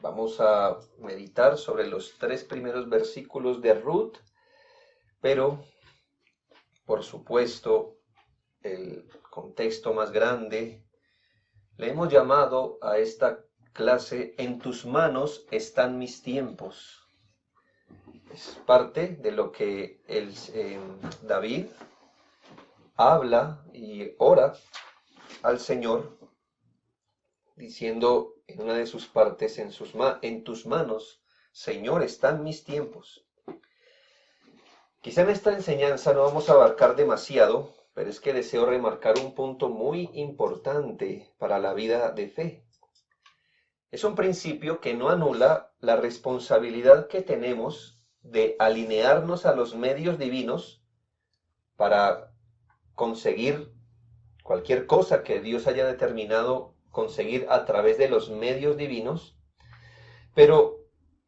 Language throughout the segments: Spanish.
Vamos a meditar sobre los 3 primeros versículos de Ruth, pero por supuesto el contexto más grande le hemos llamado a esta clase "En tus manos están mis tiempos". Es parte de lo que David habla y ora al Señor, diciendo en una de sus partes, en tus manos, Señor, están mis tiempos. Quizá en esta enseñanza no vamos a abarcar demasiado, pero es que deseo remarcar un punto muy importante para la vida de fe. Es un principio que no anula la responsabilidad que tenemos de alinearnos a los medios divinos para conseguir cualquier cosa que Dios haya determinado conseguir a través de los medios divinos, pero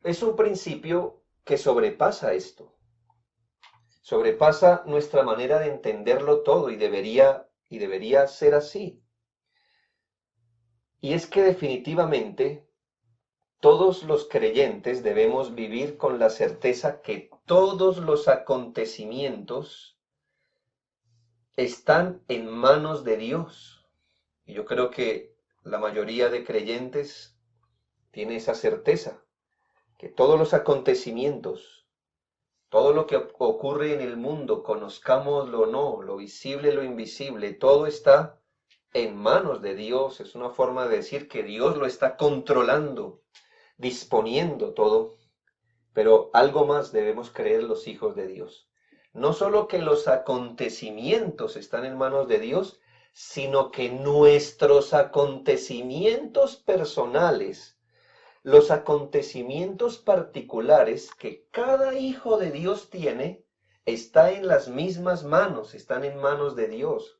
es un principio que sobrepasa esto, sobrepasa nuestra manera de entenderlo todo y debería ser así. Y es que definitivamente todos los creyentes debemos vivir con la certeza que todos los acontecimientos están en manos de Dios. Y yo creo que la mayoría de creyentes tiene esa certeza, que todos los acontecimientos, todo lo que ocurre en el mundo, conozcámoslo o no, lo visible, lo invisible, todo está en manos de Dios. Es una forma de decir que Dios lo está controlando, disponiendo todo. Pero algo más debemos creer los hijos de Dios. No solo que los acontecimientos están en manos de Dios, sino que nuestros acontecimientos personales, los acontecimientos particulares que cada hijo de Dios tiene, está en las mismas manos, están en manos de Dios.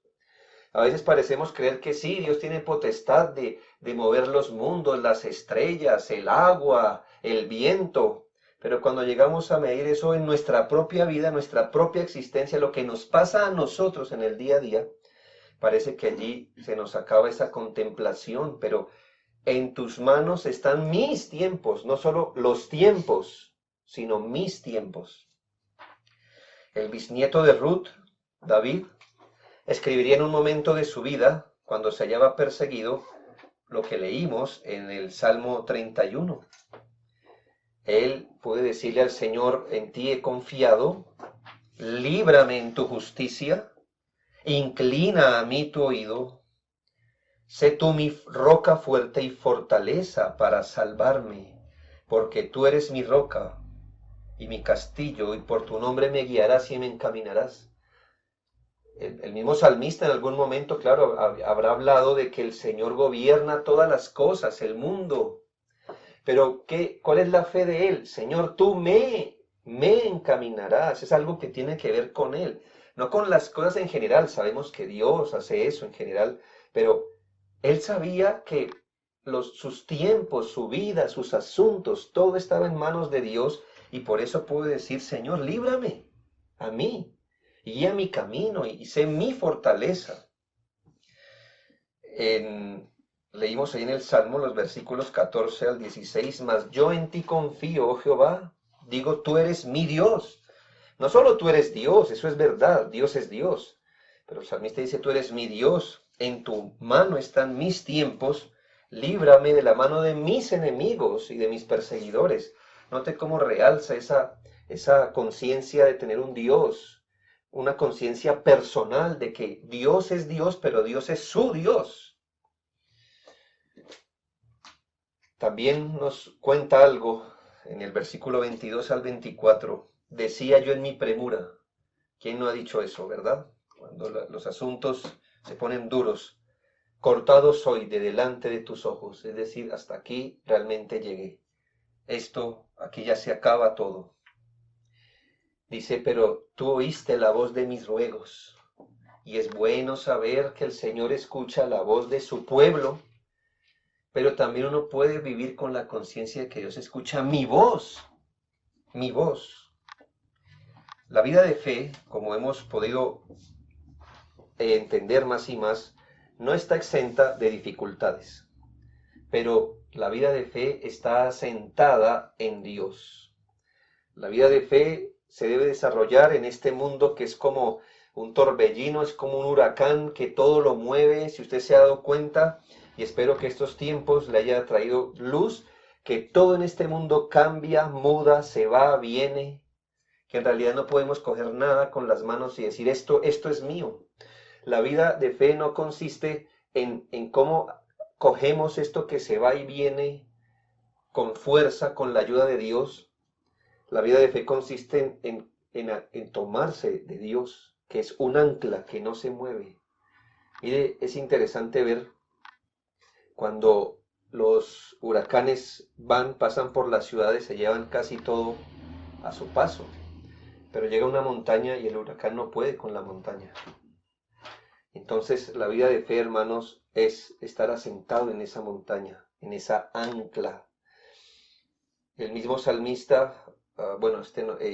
A veces parecemos creer que sí, Dios tiene potestad de mover los mundos, las estrellas, el agua, el viento, pero cuando llegamos a medir eso en nuestra propia vida, nuestra propia existencia, lo que nos pasa a nosotros en el día a día, parece que allí se nos acaba esa contemplación, pero en tus manos están mis tiempos, no solo los tiempos, sino mis tiempos. El bisnieto de Ruth, David, escribiría en un momento de su vida, cuando se hallaba perseguido, lo que leímos en el Salmo 31. Él puede decirle al Señor: en ti he confiado, líbrame en tu justicia, inclina a mí tu oído, sé tú mi roca fuerte y fortaleza para salvarme, porque tú eres mi roca y mi castillo, y por tu nombre me guiarás y me encaminarás. El mismo salmista en algún momento, claro, habrá hablado de que el Señor gobierna todas las cosas, el mundo. Pero ¿cuál es la fe de él? Señor, tú me encaminarás. Es algo que tiene que ver con él, no con las cosas en general. Sabemos que Dios hace eso en general, pero él sabía que sus tiempos, su vida, sus asuntos, todo estaba en manos de Dios, y por eso puede decir: Señor, líbrame a mí, y guía mi camino, y sé mi fortaleza. Leímos ahí en el Salmo los versículos 14 al 16: mas yo en ti confío, oh Jehová, digo, tú eres mi Dios. No solo tú eres Dios, eso es verdad, Dios es Dios, pero el salmista dice: tú eres mi Dios, en tu mano están mis tiempos, líbrame de la mano de mis enemigos y de mis perseguidores. Note cómo realza esa conciencia de tener un Dios, una conciencia personal de que Dios es Dios, pero Dios es su Dios. También nos cuenta algo en el versículo 22 al 24. Decía yo en mi premura. ¿Quién no ha dicho eso, verdad? Cuando los asuntos se ponen duros. Cortado soy de delante de tus ojos. Es decir, hasta aquí realmente llegué. Aquí ya se acaba todo. Dice: pero tú oíste la voz de mis ruegos. Y es bueno saber que el Señor escucha la voz de su pueblo, pero también uno puede vivir con la conciencia de que Dios escucha mi voz, mi voz. La vida de fe, como hemos podido entender más y más, no está exenta de dificultades, pero la vida de fe está asentada en Dios. La vida de fe se debe desarrollar en este mundo que es como un torbellino, es como un huracán que todo lo mueve. Si usted se ha dado cuenta, y espero que estos tiempos le haya traído luz, que todo en este mundo cambia, muda, se va, viene, que en realidad no podemos coger nada con las manos y decir esto es mío. La vida de fe no consiste en cómo cogemos esto que se va y viene con fuerza, con la ayuda de Dios. La vida de fe consiste en tomarse de Dios, que es un ancla que no se mueve. Mire, es interesante ver cuando los huracanes pasan por las ciudades, se llevan casi todo a su paso. Pero llega una montaña y el huracán no puede con la montaña. Entonces, la vida de fe, hermanos, es estar asentado en esa montaña, en esa ancla. El mismo salmista,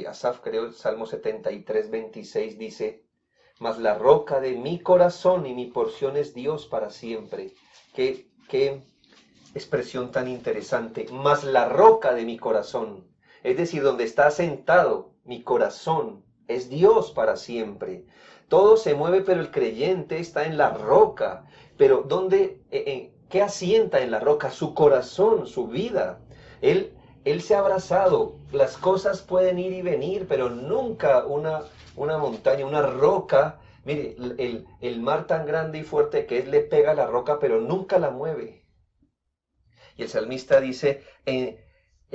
Asaf, creo, el Salmo 73, 26, dice: mas la roca de mi corazón y mi porción es Dios para siempre. Qué expresión tan interesante. Mas la roca de mi corazón, es decir, donde está asentado mi corazón, es Dios para siempre. Todo se mueve, pero el creyente está en la roca. Pero ¿qué asienta en la roca? Su corazón, su vida. Él se ha abrazado. Las cosas pueden ir y venir, pero nunca una montaña, una roca. Mire, el mar tan grande y fuerte que es, le pega a la roca, pero nunca la mueve. Y el salmista dice: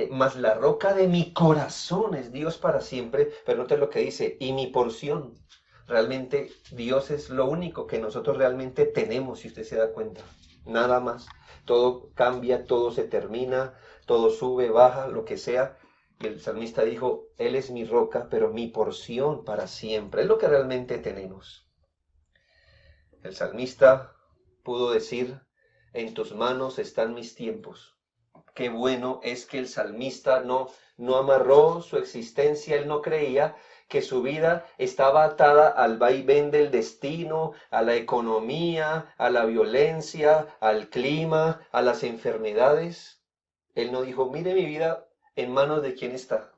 mas la roca de mi corazón es Dios para siempre. Pero note lo que dice: y mi porción. Realmente Dios es lo único que nosotros realmente tenemos, si usted se da cuenta. Nada más. Todo cambia, todo se termina, todo sube, baja, lo que sea. Y el salmista dijo: Él es mi roca, pero mi porción para siempre. Es lo que realmente tenemos. El salmista pudo decir: en tus manos están mis tiempos. Qué bueno es que el salmista no amarró su existencia. Él no creía que su vida estaba atada al vaivén del destino, a la economía, a la violencia, al clima, a las enfermedades. Él no dijo: mire mi vida, ¿en manos de quién está?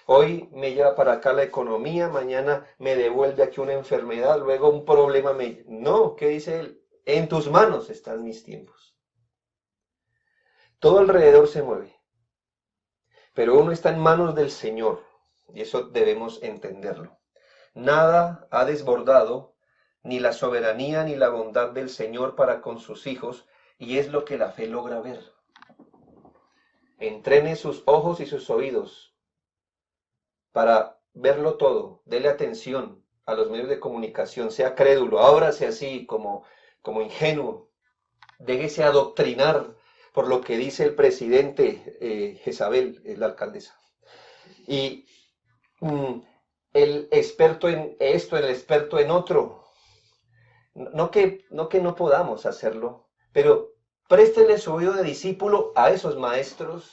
Hoy me lleva para acá la economía, mañana me devuelve aquí una enfermedad, luego un problema me... No, ¿qué dice él? En tus manos están mis tiempos. Todo alrededor se mueve, pero uno está en manos del Señor, y eso debemos entenderlo. Nada ha desbordado ni la soberanía ni la bondad del Señor para con sus hijos, y es lo que la fe logra ver. Entrene sus ojos y sus oídos para verlo todo. Dele atención a los medios de comunicación, sea crédulo, ábrase así como ingenuo, déjese adoctrinar por lo que dice el presidente Jezabel, la alcaldesa. Y el experto en esto, el experto en otro. No que no podamos hacerlo, pero préstele su oído de discípulo a esos maestros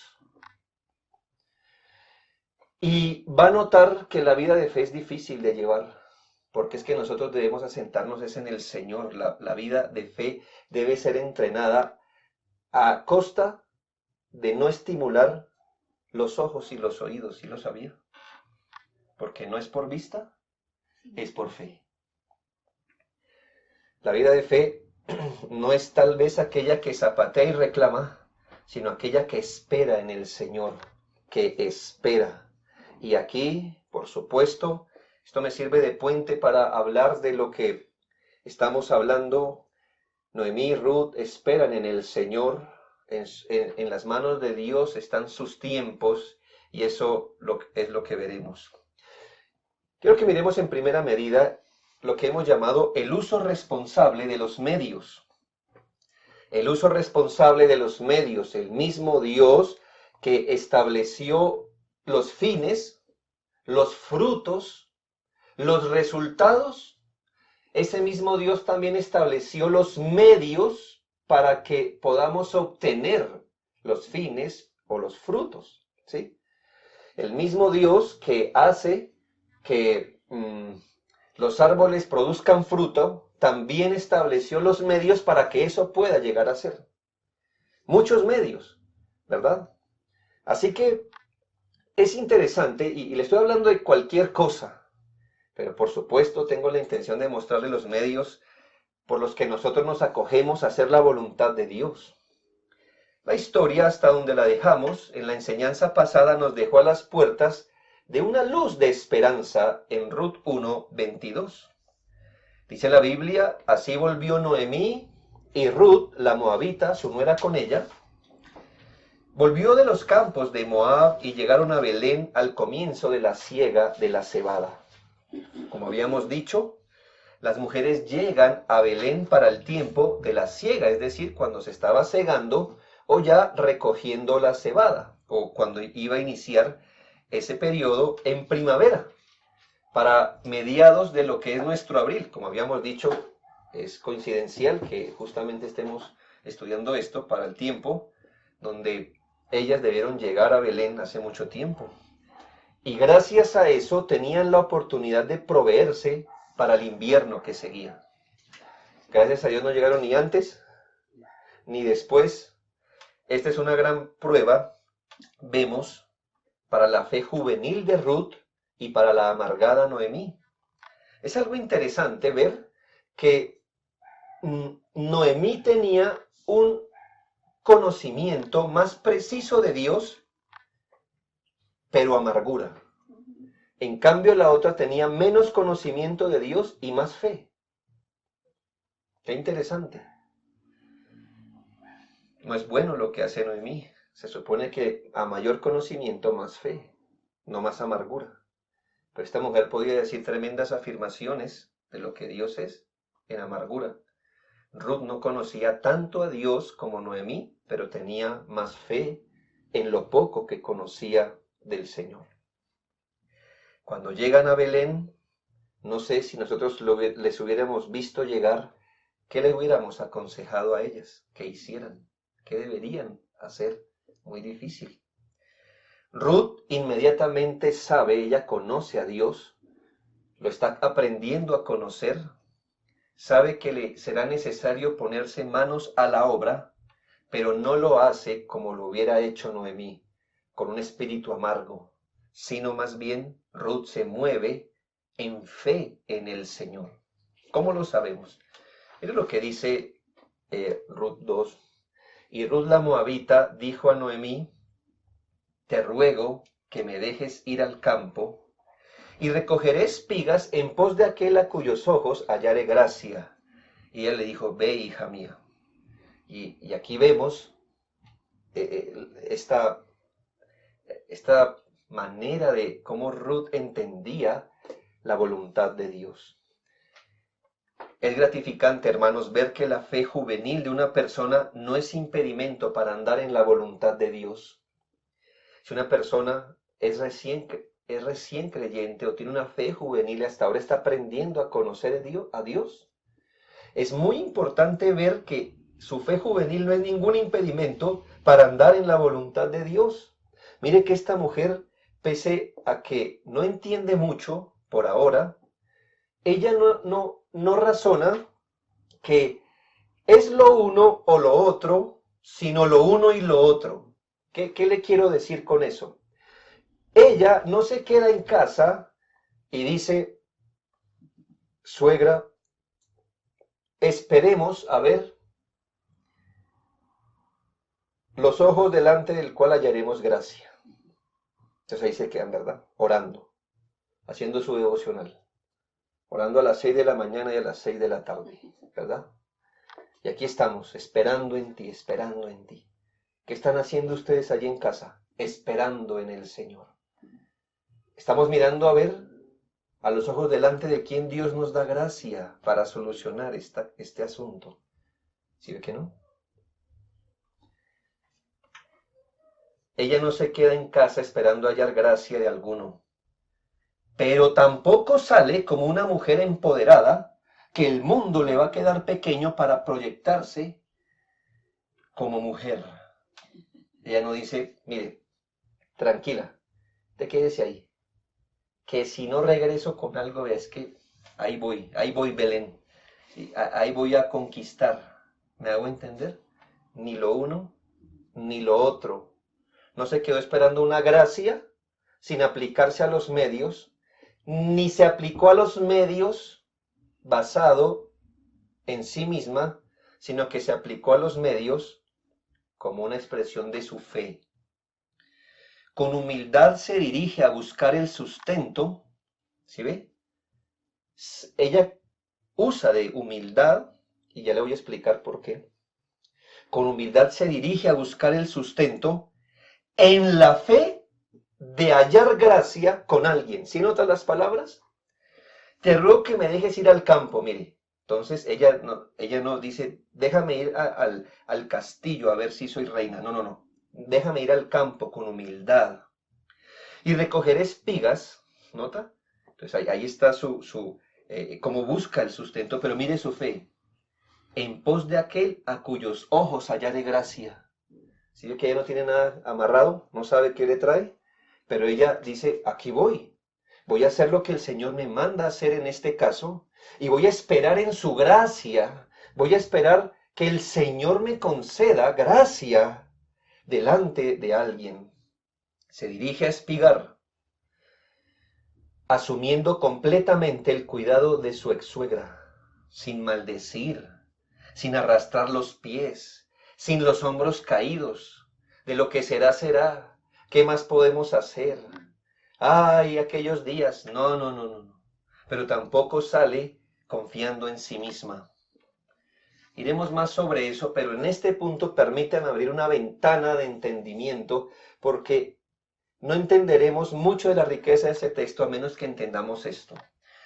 y va a notar que la vida de fe es difícil de llevar, porque es que nosotros debemos asentarnos es en el Señor. La vida de fe debe ser entrenada a costa de no estimular los ojos y los oídos, ¿sí lo sabía? Porque no es por vista, es por fe. La vida de fe no es tal vez aquella que zapatea y reclama, sino aquella que espera en el Señor, que espera. Y aquí, por supuesto, esto me sirve de puente para hablar de lo que estamos hablando. Noemí y Ruth esperan en el Señor, en las manos de Dios están sus tiempos, y eso es lo que veremos. Quiero que miremos en primera medida lo que hemos llamado el uso responsable de los medios. El uso responsable de los medios, el mismo Dios que estableció los fines, los frutos, los resultados. Ese mismo Dios también estableció los medios para que podamos obtener los fines o los frutos, ¿sí? El mismo Dios que hace que los árboles produzcan fruto, también estableció los medios para que eso pueda llegar a ser. muchos medios, ¿verdad? Así que es interesante, y le estoy hablando de cualquier cosa, pero por supuesto tengo la intención de mostrarle los medios por los que nosotros nos acogemos a hacer la voluntad de Dios. La historia, hasta donde la dejamos, en la enseñanza pasada nos dejó a las puertas de una luz de esperanza en Ruth 1:22. Dice la Biblia, así volvió Noemí y Ruth, la moabita, su nuera con ella, volvió de los campos de Moab y llegaron a Belén al comienzo de la siega de la cebada. Como habíamos dicho, las mujeres llegan a Belén para el tiempo de la siega, es decir, cuando se estaba segando o ya recogiendo la cebada, o cuando iba a iniciar ese periodo en primavera, para mediados de lo que es nuestro abril. Como habíamos dicho, es coincidencial que justamente estemos estudiando esto para el tiempo donde ellas debieron llegar a Belén hace mucho tiempo. Y gracias a eso tenían la oportunidad de proveerse para el invierno que seguía. Gracias a Dios no llegaron ni antes ni después. Esta es una gran prueba, vemos, para la fe juvenil de Ruth y para la amargada Noemí. Es algo interesante ver que Noemí tenía un conocimiento más preciso de Dios, pero amargura. En cambio, la otra tenía menos conocimiento de Dios y más fe. Qué interesante. No es bueno lo que hace Noemí. Se supone que a mayor conocimiento, más fe, no más amargura. Pero esta mujer podía decir tremendas afirmaciones de lo que Dios es en amargura. Ruth no conocía tanto a Dios como Noemí, pero tenía más fe en lo poco que conocía del Señor. Cuando llegan a Belén, no sé si nosotros les hubiéramos visto llegar, ¿qué les hubiéramos aconsejado a ellas que hicieran? ¿Qué deberían hacer? Muy difícil. Ruth inmediatamente sabe, ella conoce a Dios, lo está aprendiendo a conocer, sabe que le será necesario ponerse manos a la obra, pero no lo hace como lo hubiera hecho Noemí, con un espíritu amargo, sino más bien Ruth se mueve en fe en el Señor. ¿Cómo lo sabemos? Es lo que dice Ruth 2. Y Ruth la moabita dijo a Noemí, te ruego que me dejes ir al campo y recogeré espigas en pos de aquel a cuyos ojos hallaré gracia. Y él le dijo, ve, hija mía. Y aquí vemos esta manera de cómo Ruth entendía la voluntad de Dios. Es gratificante, hermanos, ver que la fe juvenil de una persona no es impedimento para andar en la voluntad de Dios. Si una persona es recién creyente o tiene una fe juvenil y hasta ahora está aprendiendo a conocer a Dios, es muy importante ver que su fe juvenil no es ningún impedimento para andar en la voluntad de Dios. Mire que esta mujer, pese a que no entiende mucho por ahora, ella no razona que es lo uno o lo otro, sino lo uno y lo otro. ¿Qué le quiero decir con eso? Ella no se queda en casa y dice, suegra, esperemos a ver los ojos delante del cual hallaremos gracia. Entonces ahí se quedan, ¿verdad? Orando, haciendo su devocional, orando a las 6 de la mañana y a las 6 de la tarde, ¿verdad? Y aquí estamos, esperando en ti, esperando en ti. ¿Qué están haciendo ustedes allí en casa? Esperando en el Señor. Estamos mirando a ver a los ojos delante de quién Dios nos da gracia para solucionar este asunto. ¿Sí ve que no? Ella no se queda en casa esperando hallar gracia de alguno, pero tampoco sale como una mujer empoderada que el mundo le va a quedar pequeño para proyectarse como mujer. Ella no dice, mire, tranquila, te quédese ahí, que si no regreso con algo es que ahí voy Belén, ahí voy a conquistar. ¿Me hago entender? Ni lo uno ni lo otro. No se quedó esperando una gracia sin aplicarse a los medios, ni se aplicó a los medios basado en sí misma, sino que se aplicó a los medios como una expresión de su fe. Con humildad se dirige a buscar el sustento, ¿sí ve? Ella usa de humildad, y ya le voy a explicar por qué. Con humildad se dirige a buscar el sustento en la fe de hallar gracia con alguien. ¿Sí notas las palabras? Te ruego que me dejes ir al campo, mire. Entonces ella no dice, déjame ir al castillo a ver si soy reina. No, no, no. Déjame ir al campo con humildad. Y recoger espigas, ¿nota? Entonces ahí está como busca el sustento, pero mire su fe. En pos de aquel a cuyos ojos hallaré gracia. ¿Sí ve que ella no tiene nada amarrado? No sabe qué le trae. Pero ella dice, aquí voy. Voy a hacer lo que el Señor me manda hacer en este caso. Y voy a esperar en su gracia. Voy a esperar que el Señor me conceda gracia delante de alguien. Se dirige a espigar, asumiendo completamente el cuidado de su ex-suegra, sin maldecir, sin arrastrar los pies, sin los hombros caídos. De lo que será, será. ¿Qué más podemos hacer? Ay, aquellos días. No, no, no, no, no. Pero tampoco sale confiando en sí misma. Iremos más sobre eso, pero en este punto permítanme abrir una ventana de entendimiento, porque no entenderemos mucho de la riqueza de ese texto a menos que entendamos esto.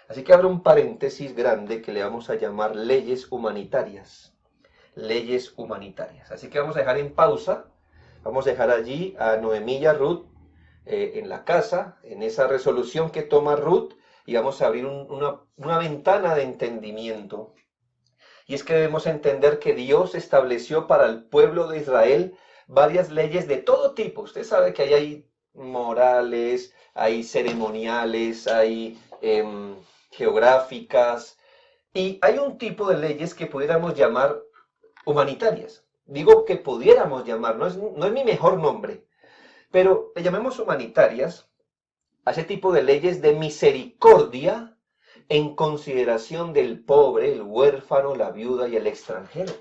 Así que abro un paréntesis grande que le vamos a llamar leyes humanitarias. Leyes humanitarias. Así que vamos a dejar en pausa. Vamos a dejar allí a Noemí y a Ruth en la casa, en esa resolución que toma Ruth, y vamos a abrir una ventana de entendimiento. Y es que debemos entender que Dios estableció para el pueblo de Israel varias leyes de todo tipo. Usted sabe que ahí hay morales, hay ceremoniales, hay geográficas, y hay un tipo de leyes que pudiéramos llamar humanitarias. Digo que pudiéramos llamar, no es mi mejor nombre, pero le llamemos humanitarias a ese tipo de leyes de misericordia en consideración del pobre, el huérfano, la viuda y el extranjero.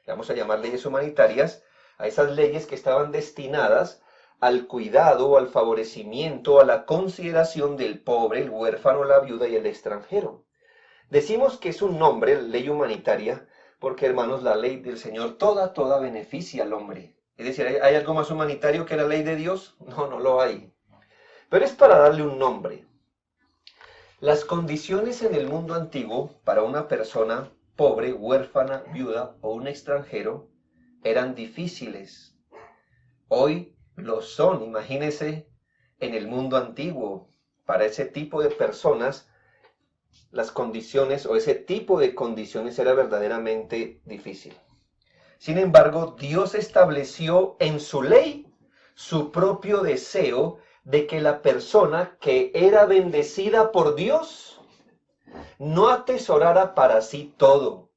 Le vamos a llamar leyes humanitarias a esas leyes que estaban destinadas al cuidado, al favorecimiento, a la consideración del pobre, el huérfano, la viuda y el extranjero. Decimos que es un nombre, ley humanitaria, porque, hermanos, la ley del Señor toda beneficia al hombre. Es decir, ¿hay algo más humanitario que la ley de Dios? No, no lo hay. Pero es para darle un nombre. Las condiciones en el mundo antiguo para una persona pobre, huérfana, viuda o un extranjero eran difíciles. Hoy lo son, imagínese, en el mundo antiguo. Para ese tipo de personas, las condiciones o ese tipo de condiciones era verdaderamente difícil. Sin embargo, Dios estableció en su ley su propio deseo de que la persona que era bendecida por Dios no atesorara para sí todo,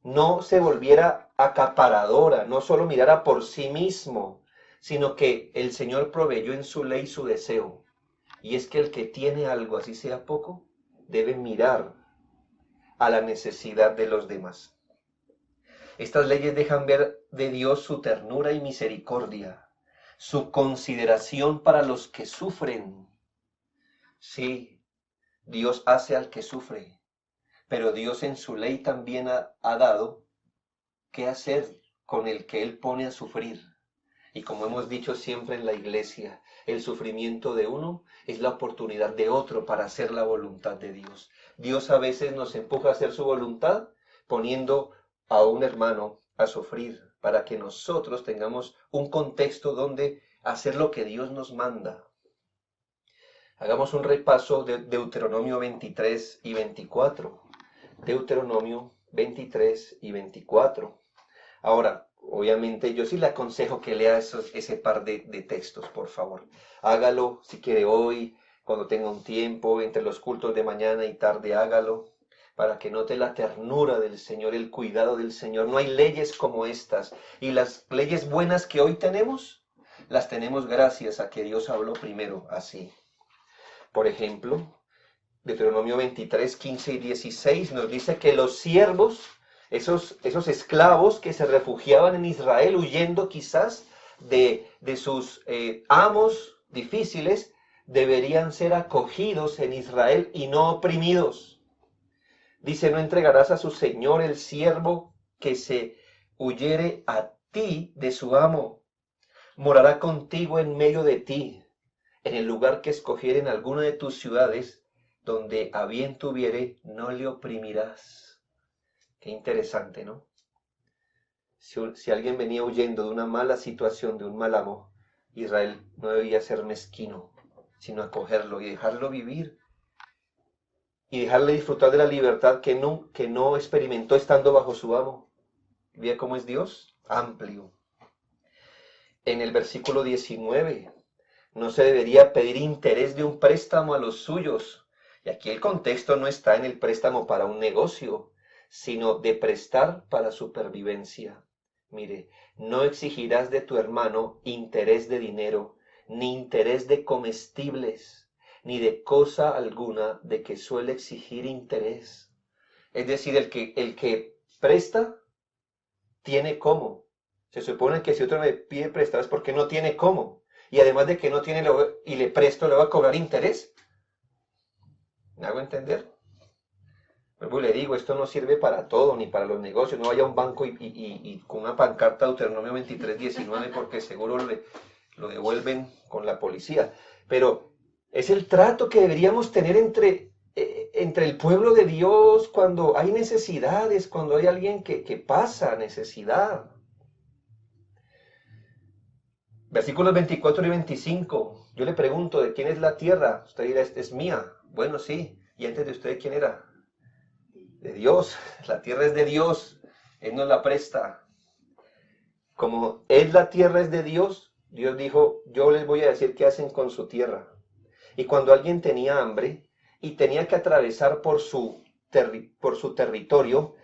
no se volviera acaparadora, no solo mirara por sí mismo, sino que el Señor proveyó en su ley su deseo. Y es que el que tiene algo, así sea poco, debe mirar a la necesidad de los demás. Estas leyes dejan ver de Dios su ternura y misericordia, su consideración para los que sufren. Sí, Dios hace al que sufre, pero Dios en su ley también ha dado qué hacer con el que Él pone a sufrir. Y como hemos dicho siempre en la iglesia, el sufrimiento de uno es la oportunidad de otro para hacer la voluntad de Dios. Dios a veces nos empuja a hacer su voluntad poniendo a un hermano a sufrir para que nosotros tengamos un contexto donde hacer lo que Dios nos manda. Hagamos un repaso de Deuteronomio 23 y 24. Deuteronomio 23 y 24. Ahora, obviamente yo sí le aconsejo que lea ese par de textos, por favor. Hágalo si quiere hoy, cuando tenga un tiempo, entre los cultos de mañana y tarde, hágalo, para que note la ternura del Señor, el cuidado del Señor. No hay leyes como estas. Y las leyes buenas que hoy tenemos, las tenemos gracias a que Dios habló primero así. Por ejemplo, Deuteronomio 23, 15 y 16 nos dice que los siervos, esos esclavos que se refugiaban en Israel huyendo quizás de sus amos difíciles, deberían ser acogidos en Israel y no oprimidos. Dice, no entregarás a su señor el siervo que se huyere a ti de su amo. Morará contigo en medio de ti, en el lugar que escogiere en alguna de tus ciudades, donde a bien tuviere, no le oprimirás. Qué interesante, ¿no? Si alguien venía huyendo de una mala situación, de un mal amo, Israel no debía ser mezquino, sino acogerlo y dejarlo vivir. Y dejarle disfrutar de la libertad que no experimentó estando bajo su amo. ¿Ve cómo es Dios? Amplio. En el versículo 19, no se debería pedir interés de un préstamo a los suyos. Y aquí el contexto no está en el préstamo para un negocio, sino de prestar para supervivencia. Mire, no exigirás de tu hermano interés de dinero, ni interés de comestibles, ni de cosa alguna de que suele exigir interés. Es decir, el que presta, tiene cómo. Se supone que si otro me pide prestado es porque no tiene cómo. Y además de que no tiene y le presto, le va a cobrar interés. ¿Me hago entender? Luego le digo, esto no sirve para todo, ni para los negocios. No vaya a un banco y con una pancarta Deuteronomio 23, 19, porque seguro lo devuelven con la policía. Pero es el trato que deberíamos tener entre el pueblo de Dios cuando hay necesidades, cuando hay alguien que pasa necesidad. Versículos 24 y 25. Yo le pregunto, ¿de quién es la tierra? Usted dirá, es mía. Bueno, sí. ¿Y antes de usted quién era? De Dios. La tierra es de Dios. Él nos la presta. Como la tierra es de Dios, Dios dijo, yo les voy a decir qué hacen con su tierra. Y cuando alguien tenía hambre y tenía que atravesar por su territorio,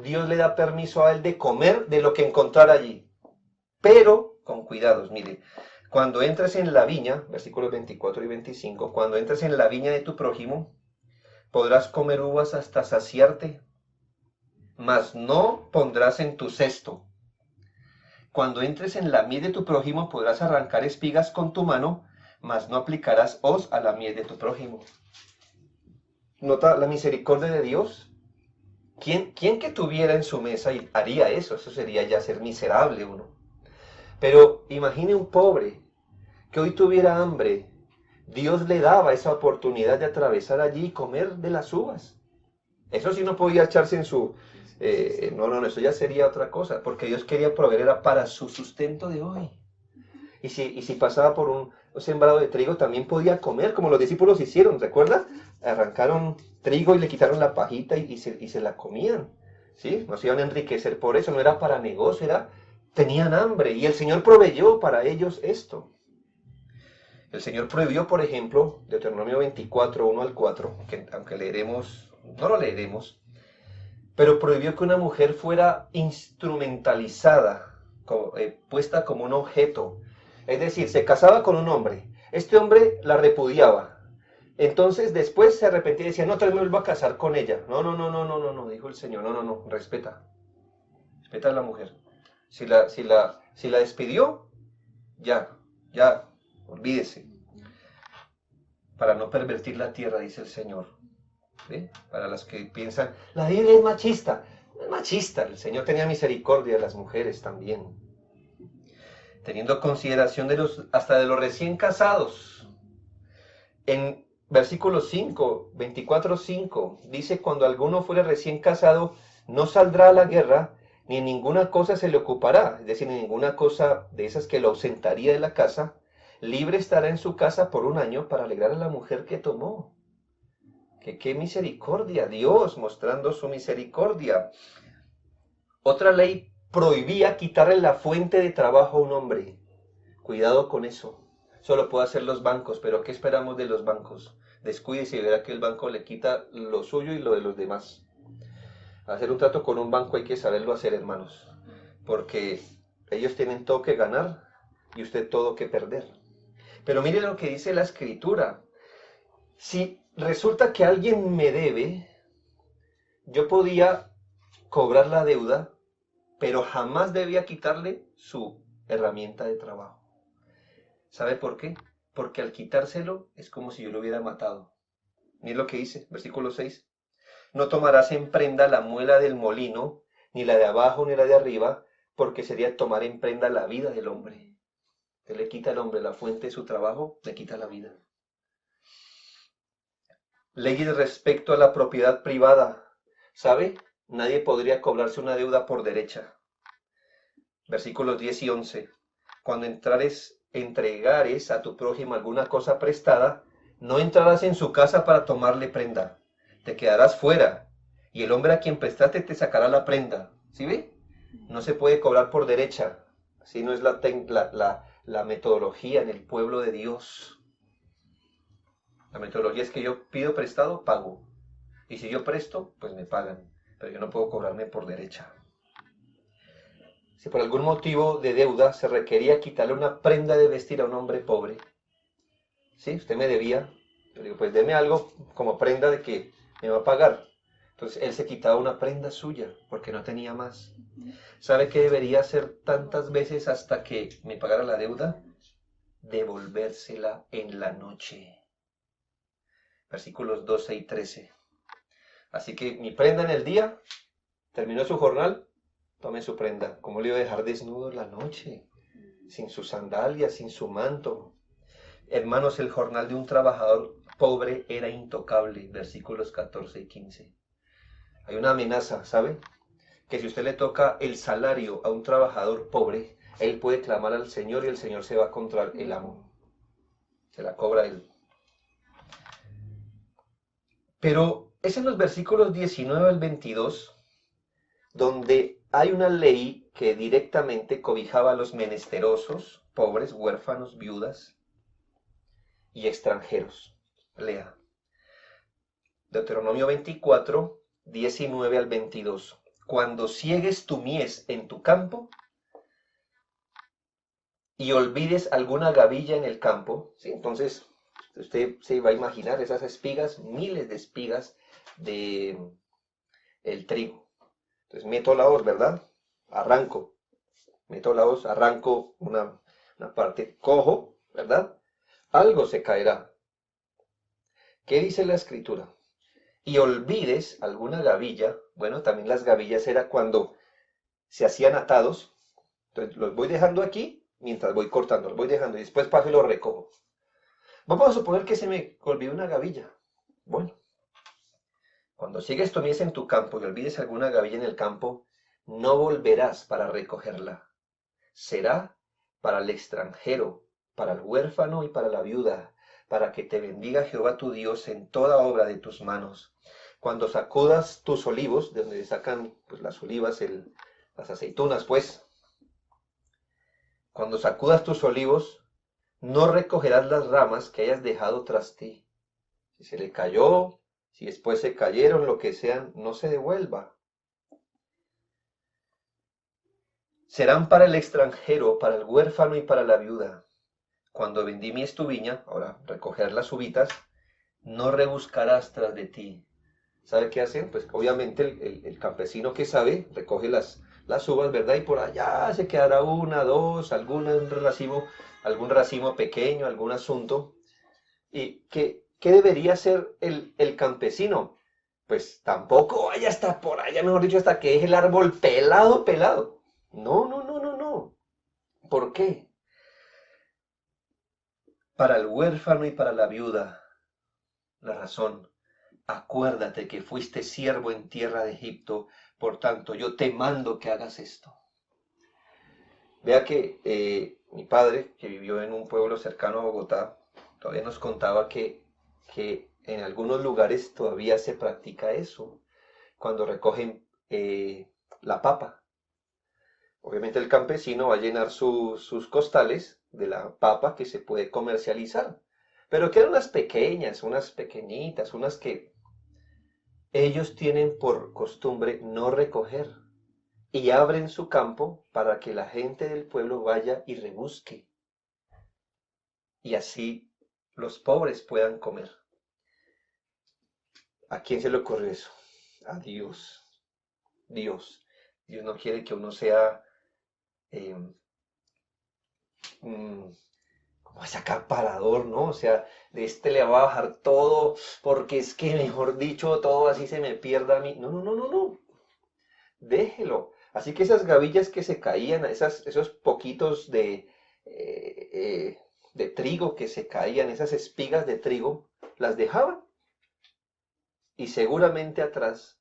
Dios le da permiso a él de comer de lo que encontrara allí. Pero con cuidados, mire, cuando entres en la viña, versículos 24 y 25, cuando entres en la viña de tu prójimo, podrás comer uvas hasta saciarte, mas no pondrás en tu cesto. Cuando entres en la mies de tu prójimo, podrás arrancar espigas con tu mano, mas no aplicarás hoz a la mies de tu prójimo. ¿Nota la misericordia de Dios? ¿Quién que tuviera en su mesa y haría eso? Eso sería ya ser miserable uno. Pero imagine un pobre que hoy tuviera hambre. Dios le daba esa oportunidad de atravesar allí y comer de las uvas. Eso sí no podía echarse en su... no, eso ya sería otra cosa, porque Dios quería proveer era para su sustento de hoy. Y si pasaba por un sembrado de trigo, también podía comer, como los discípulos hicieron, ¿recuerda? Arrancaron trigo y le quitaron la pajita y se la comían. ¿Sí? No se iban a enriquecer por eso, no era para negocio, tenían hambre y el Señor proveyó para ellos esto. El Señor prohibió, por ejemplo, Deuteronomio 24, 1 al 4, que aunque leeremos, no lo leeremos, pero prohibió que una mujer fuera instrumentalizada, puesta como un objeto. Es decir, se casaba con un hombre, este hombre la repudiaba, entonces después se arrepentía y decía, no, tal vez me vuelvo a casar con ella. No, dijo el Señor, no, respeta a la mujer. Si la despidió, ya, olvídese. Para no pervertir la tierra, dice el Señor. ¿Sí? Para los que piensan, la Biblia es machista. No es machista, el Señor tenía misericordia de las mujeres también. Teniendo consideración hasta de los recién casados. En versículo 5, 24:5, dice, cuando alguno fuere recién casado, no saldrá a la guerra, ni en ninguna cosa se le ocupará, es decir, en ninguna cosa de esas que lo ausentaría de la casa, libre estará en su casa por 1 año para alegrar a la mujer que tomó. Qué misericordia, Dios mostrando su misericordia. Otra ley prohibía quitarle la fuente de trabajo a un hombre. Cuidado con eso. Solo puede hacer los bancos, pero ¿qué esperamos de los bancos? Descuídese y verá que el banco le quita lo suyo y lo de los demás. Hacer un trato con un banco hay que saberlo hacer, hermanos, porque ellos tienen todo que ganar y usted todo que perder. Pero mire lo que dice la Escritura. Si resulta que alguien me debe, yo podía cobrar la deuda, pero jamás debía quitarle su herramienta de trabajo. ¿Sabe por qué? Porque al quitárselo es como si yo lo hubiera matado. Mire lo que dice, versículo 6. No tomarás en prenda la muela del molino, ni la de abajo ni la de arriba, porque sería tomar en prenda la vida del hombre. Usted le quita al hombre la fuente de su trabajo, le quita la vida. Leyes respecto a la propiedad privada. ¿Sabe? Nadie podría cobrarse una deuda por derecha. Versículos 10 y 11. Cuando entregares a tu prójimo alguna cosa prestada, no entrarás en su casa para tomarle prenda. Te quedarás fuera, y el hombre a quien prestaste te sacará la prenda. ¿Sí ve? No se puede cobrar por derecha. Así no es la metodología en el pueblo de Dios. La metodología es que yo pido prestado, pago. Y si yo presto, pues me pagan. Pero yo no puedo cobrarme por derecha. Si por algún motivo de deuda se requería quitarle una prenda de vestir a un hombre pobre, ¿sí? Usted me debía, yo digo, pues deme algo como prenda de que me va a pagar. Entonces él se quitaba una prenda suya porque no tenía más. ¿Sabe qué debería hacer tantas veces hasta que me pagara la deuda? Devolvérsela en la noche. Versículos 12 y 13. Así que mi prenda en el día, terminó su jornal, tome su prenda. ¿Cómo le iba a dejar desnudo en la noche? Sin sus sandalias, sin su manto. Hermanos, el jornal de un trabajador pobre era intocable, versículos 14 y 15. Hay una amenaza, ¿sabe? Que si usted le toca el salario a un trabajador pobre, él puede clamar al Señor y el Señor se va contra el amo. Se la cobra él. Pero es en los versículos 19 al 22 donde hay una ley que directamente cobijaba a los menesterosos, pobres, huérfanos, viudas y extranjeros. Lea. Deuteronomio 24, 19 al 22. Cuando ciegues tu mies en tu campo y olvides alguna gavilla en el campo, ¿sí? Entonces usted se va a imaginar esas espigas, miles de espigas de el trigo. Entonces meto la hoz, ¿verdad? Arranco, meto la hoz, arranco una parte, cojo, ¿verdad? Algo se caerá. ¿Qué dice la escritura? Y olvides alguna gavilla. Bueno, también las gavillas era cuando se hacían atados. Entonces los voy dejando aquí mientras voy cortando, los voy dejando y después paso y los recojo. Vamos a suponer que se me olvidó una gavilla. Bueno, cuando sigues tu mies en tu campo y olvides alguna gavilla en el campo, no volverás para recogerla. Será para el extranjero, para el huérfano y para la viuda, para que te bendiga Jehová tu Dios en toda obra de tus manos. Cuando sacudas tus olivos, de donde sacan pues, las olivas, las aceitunas, pues, cuando sacudas tus olivos, no recogerás las ramas que hayas dejado tras ti. Si se le cayó, si después se cayeron, lo que sean, no se devuelva. Serán para el extranjero, para el huérfano y para la viuda. Cuando vendimmies tu viña, ahora recoger las uvitas, no rebuscarás tras de ti. ¿Sabe qué hacen? Pues obviamente el campesino que sabe recoge las uvas, ¿verdad? Y por allá se quedará una, dos, algún racimo pequeño, algún asunto. ¿Y qué debería hacer el campesino? Pues tampoco vaya hasta por allá, mejor dicho, hasta que deje el árbol pelado, pelado. No, no, no, no, no. ¿Por qué? Para el huérfano y para la viuda. La razón. Acuérdate que fuiste siervo en tierra de Egipto, por tanto yo te mando que hagas esto. Vea que mi padre, que vivió en un pueblo cercano a Bogotá, todavía nos contaba que en algunos lugares todavía se practica eso, cuando recogen la papa. Obviamente el campesino va a llenar sus costales de la papa que se puede comercializar, pero quedan unas pequeñas, unas pequeñitas, unas que ellos tienen por costumbre no recoger y abren su campo para que la gente del pueblo vaya y rebusque, y así los pobres puedan comer. ¿A quién se le ocurrió eso? A Dios. Dios. Dios no quiere que uno sea eh, como ese acaparador, ¿no? O sea, de este le va a bajar todo, porque es que, mejor dicho, todo así se me pierda a mí. No, no, no, no, no. Déjelo. Así que esas gavillas que se caían, esos poquitos de trigo que se caían, esas espigas de trigo, las dejaba. Y seguramente atrás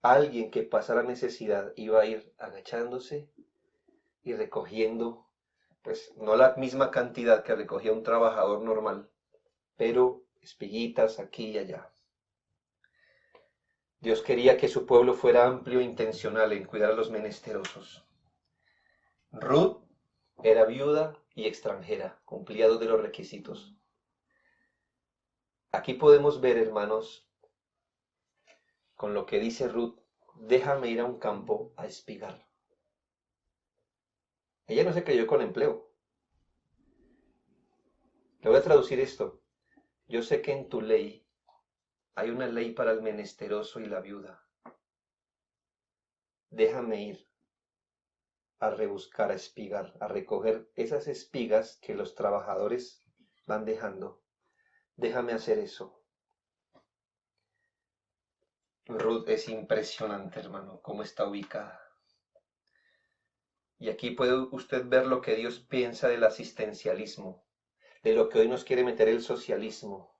alguien que pasara necesidad iba a ir agachándose y recogiendo, pues no la misma cantidad que recogía un trabajador normal, pero espiguitas aquí y allá. Dios quería que su pueblo fuera amplio e intencional en cuidar a los menesterosos. Ruth era viuda y extranjera, cumplía dos de los requisitos. Aquí podemos ver, hermanos, con lo que dice Ruth, déjame ir a un campo a espigar. Ella no se creyó con empleo. Le voy a traducir esto. Yo sé que en tu ley hay una ley para el menesteroso y la viuda. Déjame ir a rebuscar, a espigar, a recoger esas espigas que los trabajadores van dejando. Déjame hacer eso. Ruth es impresionante, hermano, cómo está ubicada. Y aquí puede usted ver lo que Dios piensa del asistencialismo, de lo que hoy nos quiere meter el socialismo.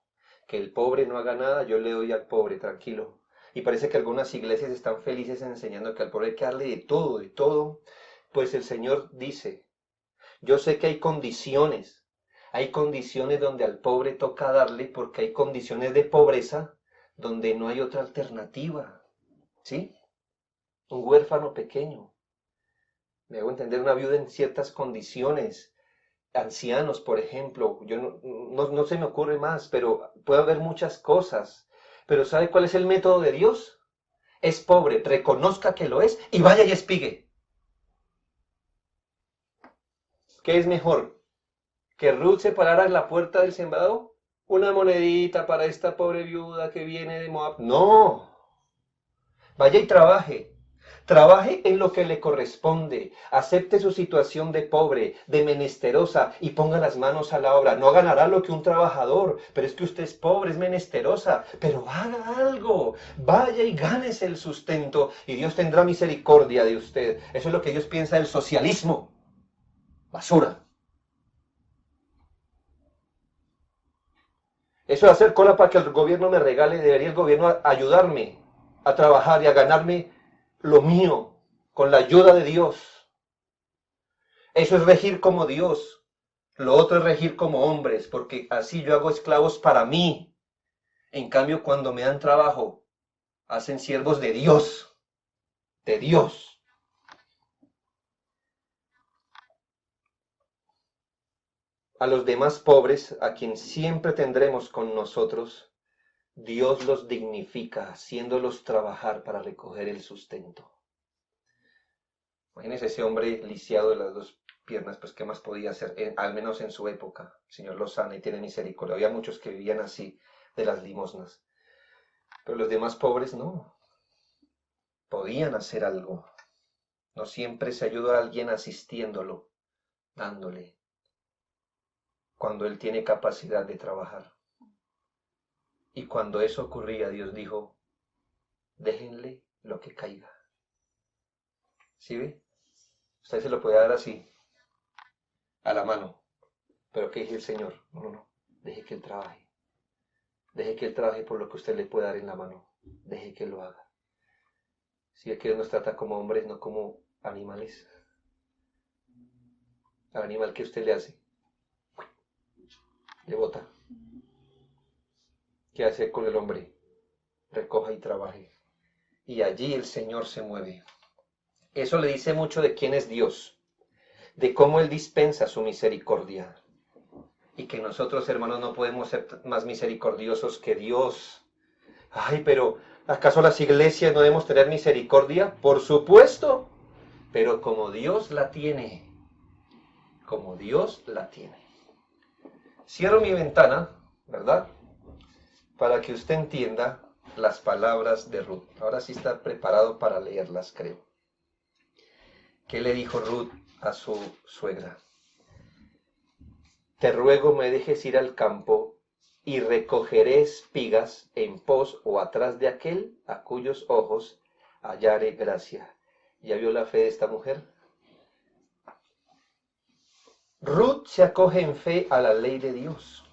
Que el pobre no haga nada, yo le doy al pobre, tranquilo. Y parece que algunas iglesias están felices enseñando que al pobre hay que darle de todo, de todo. Pues el Señor dice, yo sé que hay condiciones donde al pobre toca darle porque hay condiciones de pobreza donde no hay otra alternativa, ¿sí? Un huérfano pequeño, me hago entender, una viuda en ciertas condiciones, ancianos, por ejemplo, yo no se me ocurre más, pero puede haber muchas cosas. Pero ¿sabe cuál es el método de Dios? Es pobre, reconozca que lo es y vaya y espigue. ¿Qué es mejor? ¿Que Ruth se parara en la puerta del sembrado? Una monedita para esta pobre viuda que viene de Moab. No, vaya y trabaje. Trabaje en lo que le corresponde, acepte su situación de pobre, de menesterosa y ponga las manos a la obra. No ganará lo que un trabajador, pero es que usted es pobre, es menesterosa, pero haga algo, vaya y gánese el sustento y Dios tendrá misericordia de usted. Eso es lo que Dios piensa del socialismo. Basura. Eso de hacer cola para que el gobierno me regale, debería el gobierno ayudarme a trabajar y a ganarme lo mío con la ayuda de Dios. Eso es regir como Dios. Lo otro es regir como hombres, porque así yo hago esclavos para mí. En cambio, cuando me dan trabajo, hacen siervos de Dios, de Dios. A los demás pobres, a quien siempre tendremos con nosotros, Dios los dignifica, haciéndolos trabajar para recoger el sustento. Imagínense ese hombre lisiado de las dos piernas, pues qué más podía hacer, al menos en su época. El Señor lo sana y tiene misericordia. Había muchos que vivían así, de las limosnas. Pero los demás pobres no, podían hacer algo. No siempre se ayuda a alguien asistiéndolo, dándole, cuando él tiene capacidad de trabajar. Y cuando eso ocurría, Dios dijo, déjenle lo que caiga. ¿Sí ve? Usted se lo puede dar así, a la mano. Pero ¿qué dice el Señor? No, no, no. Deje que Él trabaje. Deje que Él trabaje por lo que usted le puede dar en la mano. Deje que lo haga. Si es que Dios nos trata como hombres, no como animales. Al animal que usted le hace, le bota. ¿Qué hace con el hombre? Recoja y trabaje. Y allí el Señor se mueve. Eso le dice mucho de quién es Dios, de cómo Él dispensa su misericordia. Y que nosotros, hermanos, no podemos ser más misericordiosos que Dios. Ay, pero ¿Acaso las iglesias no debemos tener misericordia? Por supuesto, pero como Dios la tiene, como Dios la tiene. Cierro mi ventana, ¿verdad? Para que usted entienda las palabras de Ruth. Ahora sí está preparado para leerlas, creo. ¿Qué le dijo Ruth a su suegra? Te ruego me dejes ir al campo y recogeré espigas en pos o atrás de aquel a cuyos ojos hallaré gracia. ¿Ya vio la fe de esta mujer? Ruth se acoge en fe a la ley de Dios.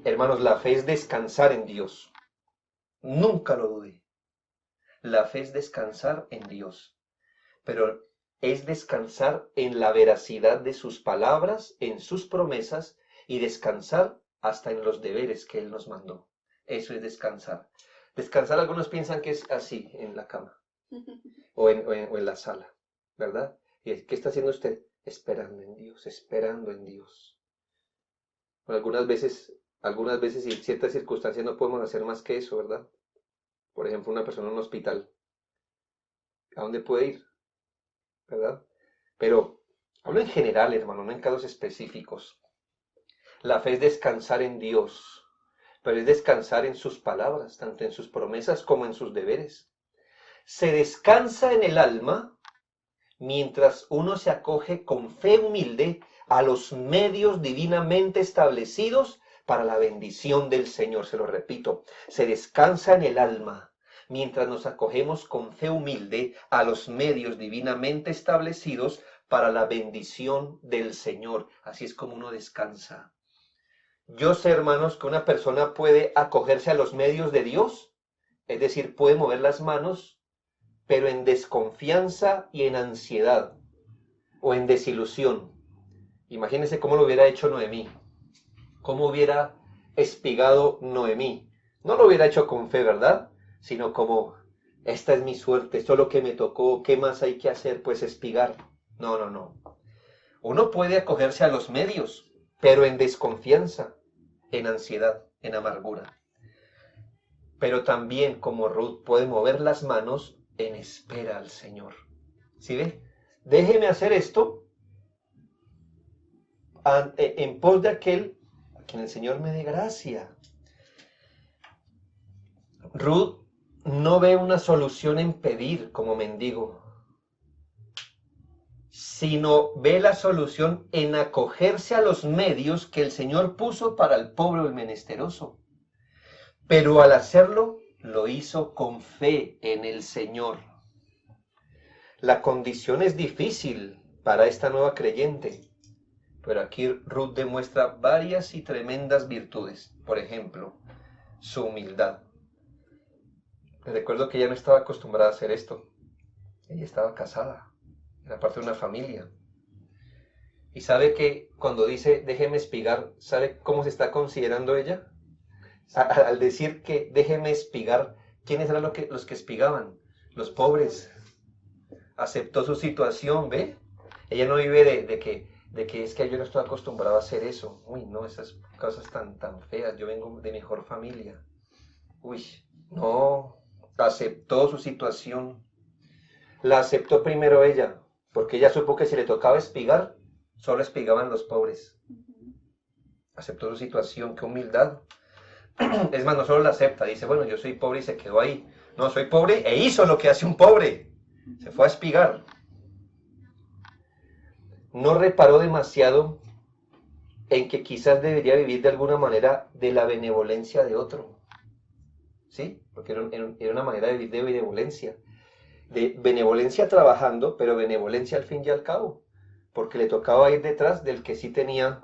Hermanos, la fe es descansar en Dios. Nunca lo dude. La fe es descansar en Dios. Pero es descansar en la veracidad de sus palabras, en sus promesas y descansar hasta en los deberes que Él nos mandó. Eso es descansar. Descansar, algunos piensan que es así, en la cama o en la sala, ¿verdad? ¿Y qué está haciendo usted? Esperando en Dios, esperando en Dios. Bueno, algunas veces y en ciertas circunstancias no podemos hacer más que eso, ¿verdad? Por ejemplo, una persona en un hospital. ¿A dónde puede ir? ¿Verdad? Pero hablo en general, hermano, no en casos específicos. La fe es descansar en Dios, pero es descansar en sus palabras, tanto en sus promesas como en sus deberes. Se descansa en el alma mientras uno se acoge con fe humilde a los medios divinamente establecidos para la bendición del Señor. Se lo repito, se descansa en el alma mientras nos acogemos con fe humilde a los medios divinamente establecidos para la bendición del Señor. Así es como uno descansa. Yo sé, hermanos, que una persona puede acogerse a los medios de Dios, es decir, puede mover las manos, pero en desconfianza y en ansiedad, o en desilusión. Imagínense cómo lo hubiera hecho Noemí, cómo hubiera espigado Noemí. No lo hubiera hecho con fe, ¿verdad? Sino como, esta es mi suerte, esto es lo que me tocó, ¿qué más hay que hacer? Pues espigar. No, no, no. Uno puede acogerse a los medios, pero en desconfianza, en ansiedad, en amargura. Pero también, como Ruth, puede mover las manos en espera al Señor. ¿Sí ve? Déjeme hacer esto en pos de aquel a quien el Señor me dé gracia. Ruth no ve una solución en pedir como mendigo, sino ve la solución en acogerse a los medios que el Señor puso para el pobre o el menesteroso. Pero al hacerlo, lo hizo con fe en el Señor. La condición es difícil para esta nueva creyente, pero aquí Ruth demuestra varias y tremendas virtudes. Por ejemplo, su humildad. Recuerdo que ella no estaba acostumbrada a hacer esto. Ella estaba casada, era parte de una familia. Y sabe que cuando dice, déjeme espigar, ¿sabe cómo se está considerando ella? Al decir que déjeme espigar, ¿quiénes eran los que espigaban? Los pobres. Aceptó su situación, ¿ve? Ella no vive de que es que yo no estoy acostumbrado a hacer eso. Uy, no, esas cosas tan feas. Yo vengo de mejor familia. Uy, no, aceptó su situación. La aceptó primero ella, porque ella supo que si le tocaba espigar, solo espigaban los pobres. Aceptó su situación, qué humildad. Es más, no solo la acepta, dice, bueno, yo soy pobre y se quedó ahí. No, soy pobre e hizo lo que hace un pobre. Se fue a espigar. No reparó demasiado en que quizás debería vivir de alguna manera de la benevolencia de otro. ¿Sí? Porque era una manera de vivir de benevolencia. De benevolencia trabajando, pero benevolencia al fin y al cabo. Porque le tocaba ir detrás del que sí tenía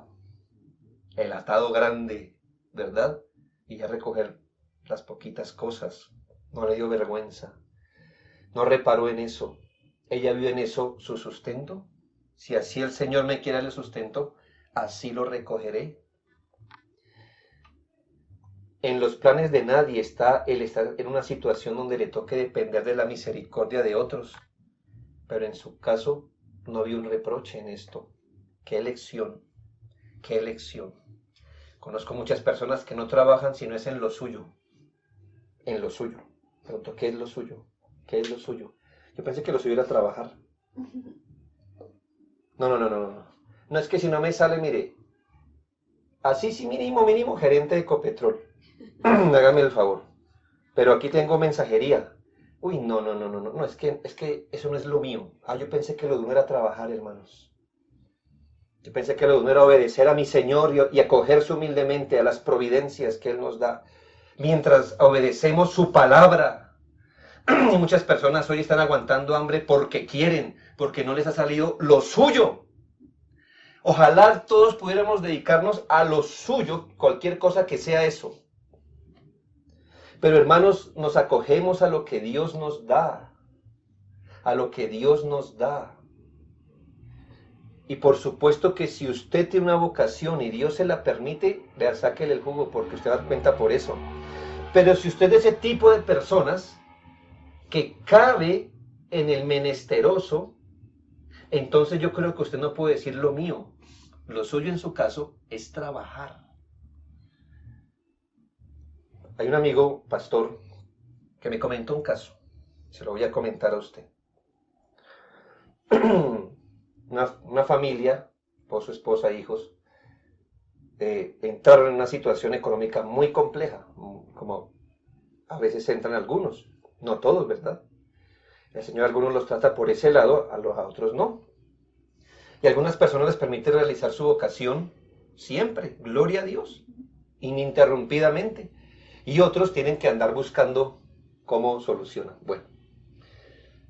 el atado grande, ¿verdad? Y ya recoger las poquitas cosas. No le dio vergüenza. No reparó en eso. Ella vio en eso su sustento. Si así el Señor me quiere el sustento, así lo recogeré. En los planes de nadie está el estar en una situación donde le toque depender de la misericordia de otros. Pero en su caso no vio un reproche en esto. ¡Qué elección! ¡Qué elección! Conozco muchas personas que no trabajan si no es en lo suyo. en lo suyo. Pregunto, ¿qué es lo suyo? ¿Qué es lo suyo? Yo pensé que lo suyo era trabajar. No. No es que si no me sale, mire, así sí mínimo gerente de Ecopetrol. Hágame el favor. Pero aquí tengo mensajería. Uy, no, es que eso no es lo mío. Yo pensé que lo de uno era trabajar, hermanos. Yo pensé que lo de uno era obedecer a mi Señor y acogerse humildemente a las providencias que Él nos da. Mientras obedecemos su palabra. Y muchas personas hoy están aguantando hambre porque quieren, porque no les ha salido lo suyo. Ojalá todos pudiéramos dedicarnos a lo suyo, cualquier cosa que sea eso. Pero hermanos, nos acogemos a lo que Dios nos da. A lo que Dios nos da. Y por supuesto que si usted tiene una vocación y Dios se la permite, le sáquele el jugo porque usted va a dar cuenta por eso. Pero si usted es ese tipo de personas que cabe en el menesteroso, entonces yo creo que usted no puede decir lo mío. Lo suyo en su caso es trabajar. Hay un amigo, pastor, que me comentó un caso. Se lo voy a comentar a usted. Una familia, esposo, esposa, hijos, entraron en una situación económica muy compleja, como a veces entran algunos, no todos, ¿verdad? El Señor a algunos los trata por ese lado, a otros no. Y a algunas personas les permite realizar su vocación siempre, gloria a Dios, ininterrumpidamente. Y otros tienen que andar buscando cómo solucionan. Bueno,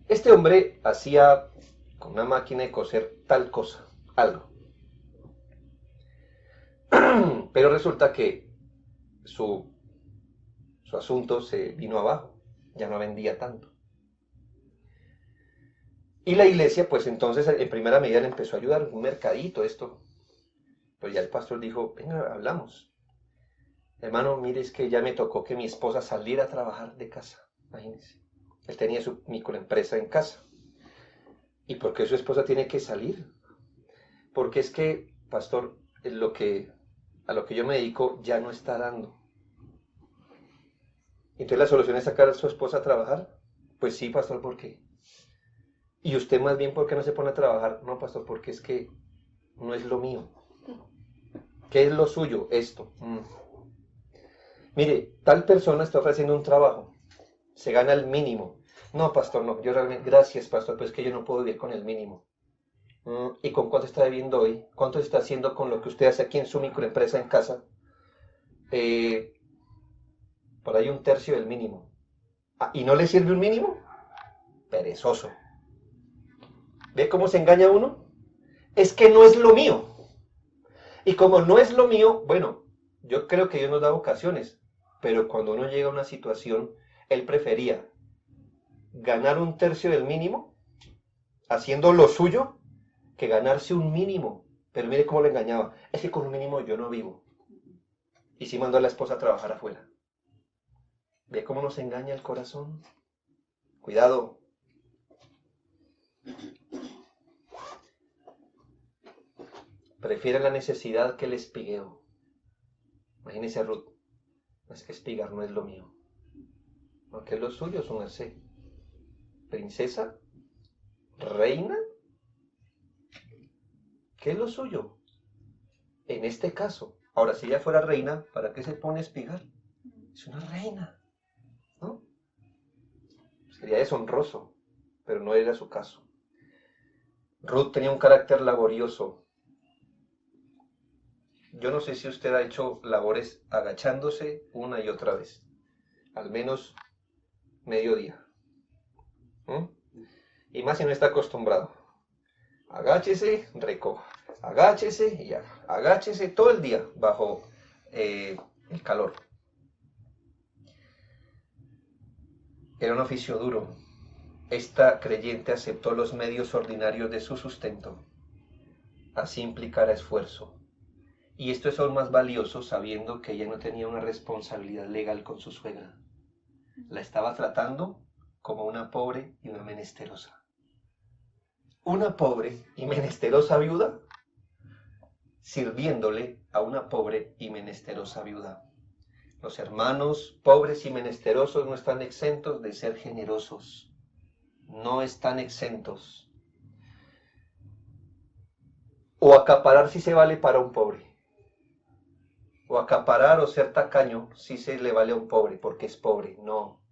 este hombre hacía con una máquina de coser tal cosa, algo. Pero resulta que su asunto se vino abajo, ya no vendía tanto. Y la iglesia, pues entonces en primera medida le empezó a ayudar, un mercadito, esto. Pues ya el pastor dijo, venga, hablamos. Hermano, mire, es que ya me tocó que mi esposa saliera a trabajar de casa, imagínense. Él tenía su microempresa en casa. ¿Y por qué su esposa tiene que salir? Porque es que, pastor, a lo que yo me dedico ya no está dando. Entonces la solución es sacar a su esposa a trabajar. Pues sí, pastor, ¿por qué? Y usted más bien, ¿por qué no se pone a trabajar? No, pastor, porque es que no es lo mío. ¿Qué es lo suyo? Esto. Mire, tal persona está ofreciendo un trabajo. Se gana el mínimo. No, pastor, no. Yo realmente, gracias, pastor, pero es que yo no puedo vivir con el mínimo. ¿Y con cuánto está viviendo hoy? ¿Cuánto está haciendo con lo que usted hace aquí en su microempresa en casa? Por ahí un tercio del mínimo. ¿Y no le sirve un mínimo? Perezoso. ¿Ve cómo se engaña uno? Es que no es lo mío. Y como no es lo mío, bueno, yo creo que Dios nos da vocaciones, pero cuando uno llega a una situación, él prefería ganar un tercio del mínimo, haciendo lo suyo, que ganarse un mínimo. Pero mire cómo le engañaba. Es que con un mínimo yo no vivo. Y sí mandó a la esposa a trabajar afuera. ¿Ve cómo nos engaña el corazón? Cuidado. Prefieren la necesidad que el espigueo. Imagínese a Ruth. Es que espigar no es lo mío. Aunque es lo suyo, su merced. Princesa, reina, ¿qué es lo suyo? En este caso. Ahora, si ella fuera reina, ¿para qué se pone a espigar? Es una reina, ¿no? Sería deshonroso, pero no era su caso. Ruth tenía un carácter laborioso. Yo no sé si usted ha hecho labores agachándose una y otra vez. Al menos mediodía. Y más si no está acostumbrado. Agáchese, recoja. Agáchese y haga. Agáchese todo el día bajo el calor. Era un oficio duro. Esta creyente aceptó los medios ordinarios de su sustento. Así implicara esfuerzo. Y esto es aún más valioso sabiendo que ella no tenía una responsabilidad legal con su suegra. La estaba tratando como una pobre y una menesterosa. Una pobre y menesterosa viuda sirviéndole a una pobre y menesterosa viuda. Los hermanos pobres y menesterosos no están exentos de ser generosos. No están exentos. O acaparar si se vale para un pobre. O acaparar o ser tacaño si se le vale a un pobre porque es pobre. No.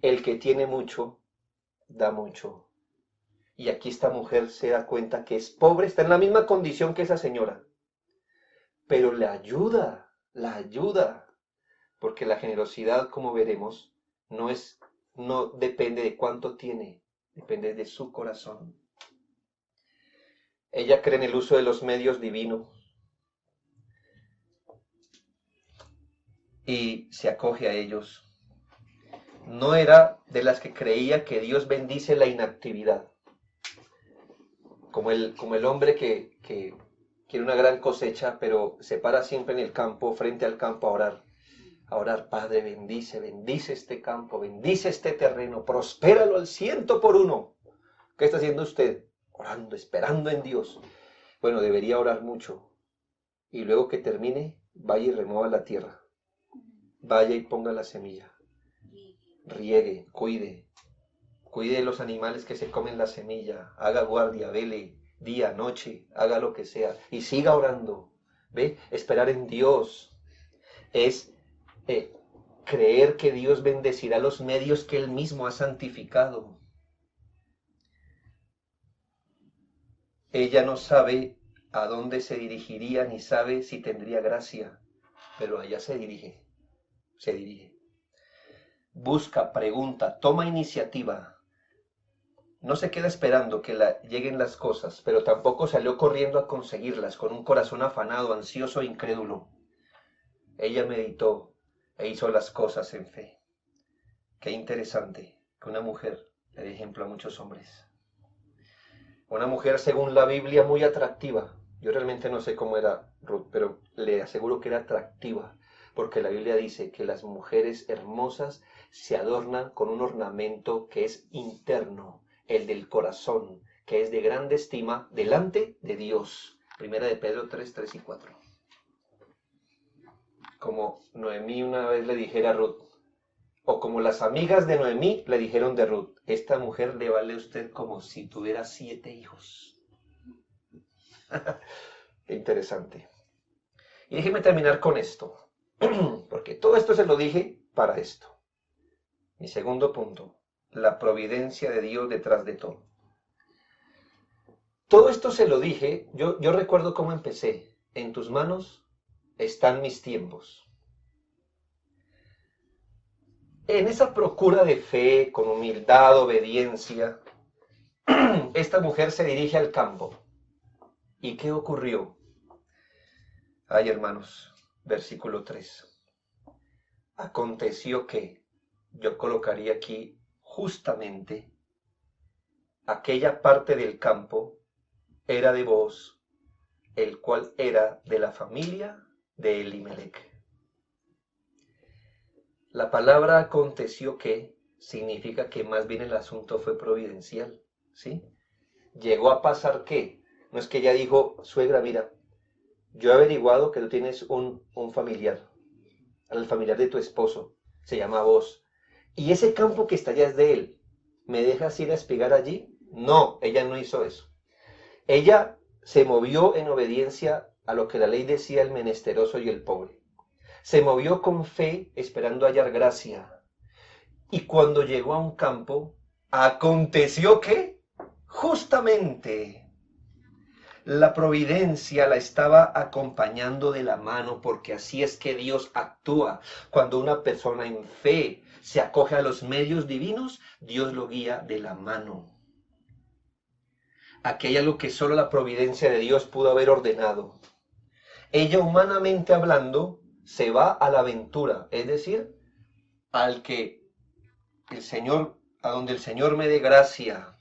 El que tiene mucho, da mucho. Y aquí esta mujer se da cuenta que es pobre, está en la misma condición que esa señora. Pero la ayuda. Porque la generosidad, como veremos, no depende de cuánto tiene, depende de su corazón. Ella cree en el uso de los medios divinos y se acoge a ellos. No era de las que creía que Dios bendice la inactividad, como el hombre que quiere una gran cosecha, pero se para siempre en el campo, frente al campo a orar, Padre, bendice este campo, bendice este terreno, prospéralo al 100 por 1. ¿Qué está haciendo usted? Orando, esperando en Dios. Bueno, debería orar mucho. Y luego que termine, vaya y remueva la tierra. Vaya y ponga la semilla. Riegue, cuide. Cuide de los animales que se comen la semilla. Haga guardia, vele, día, noche, haga lo que sea. Y siga orando. ¿Ve? Esperar en Dios es creer que Dios bendecirá los medios que Él mismo ha santificado. Ella no sabe a dónde se dirigiría ni sabe si tendría gracia, pero allá se dirige. Busca, pregunta, toma iniciativa. No se queda esperando que lleguen las cosas, pero tampoco salió corriendo a conseguirlas con un corazón afanado, ansioso e incrédulo. Ella meditó e hizo las cosas en fe. Qué interesante que una mujer le dé ejemplo a muchos hombres. Una mujer, según la Biblia, muy atractiva. Yo realmente no sé cómo era Ruth, pero le aseguro que era atractiva, porque la Biblia dice que las mujeres hermosas se adornan con un ornamento que es interno, el del corazón, que es de grande estima delante de Dios. Primera de Pedro 3, 3 y 4. Como Noemí una vez le dijera a Ruth, o como las amigas de Noemí le dijeron de Ruth, esta mujer le vale a usted como si tuviera 7 hijos. Qué interesante. Y déjeme terminar con esto, porque todo esto se lo dije para esto. Mi segundo punto, la providencia de Dios detrás de todo. Todo esto se lo dije, yo recuerdo cómo empecé. En tus manos están mis tiempos. En esa procura de fe, con humildad, obediencia, esta mujer se dirige al campo. ¿Y qué ocurrió? Ay, hermanos, versículo 3. Aconteció que, yo colocaría aquí justamente, aquella parte del campo era de Booz, el cual era de la familia de Elimelech. La palabra aconteció que significa que más bien el asunto fue providencial, ¿sí? Llegó a pasar que, no es que ella dijo, suegra, mira, yo he averiguado que tú tienes un familiar, el familiar de tu esposo, se llama Booz, y ese campo que está allá es de él, ¿me dejas ir a espigar allí? No, ella no hizo eso. Ella se movió en obediencia a lo que la ley decía el menesteroso y el pobre. Se movió con fe esperando hallar gracia. Y cuando llegó a un campo, aconteció que justamente la providencia la estaba acompañando de la mano, porque así es que Dios actúa. Cuando una persona en fe se acoge a los medios divinos, Dios lo guía de la mano. Aquí hay algo que solo la providencia de Dios pudo haber ordenado. Ella, humanamente hablando, se va a la aventura, es decir, al que el Señor, a donde el Señor me dé gracia,